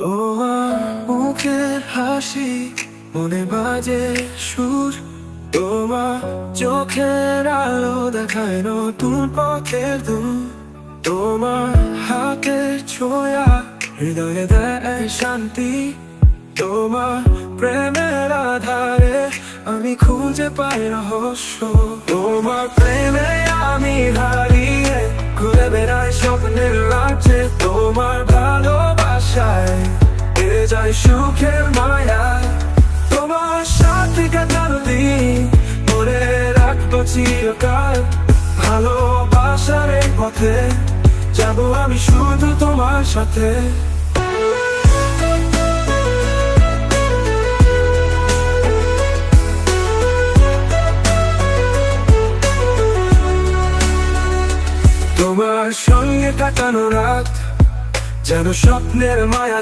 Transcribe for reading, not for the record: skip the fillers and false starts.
তোমার মুখের হাসি মনে বাজে সুর, তোমার চোখের আলো দেখায় নতুন পথের দূর, তোমার হাতের ছোঁয়া হৃদয়ে দেয় শান্তি, তোমার প্রেমের আধারে আমি খুঁজে পাই রহস্য। তোমার প্রেমে আমি হারিয়ে ঘুরে বেড়াই স্বপ্নের রাজ্যে, তোমার ভালোবাসায় পেয়ে যাই সুখের মায়া। তোমার সাথে কাটানো দিন মনে রাখবো চিরকাল, ভালোবাসার এই পথে যাবো আমি শুধু তোমার সাথে। তোমার সঙ্গে কাটানো রাত যেন স্বপ্নের মায়া।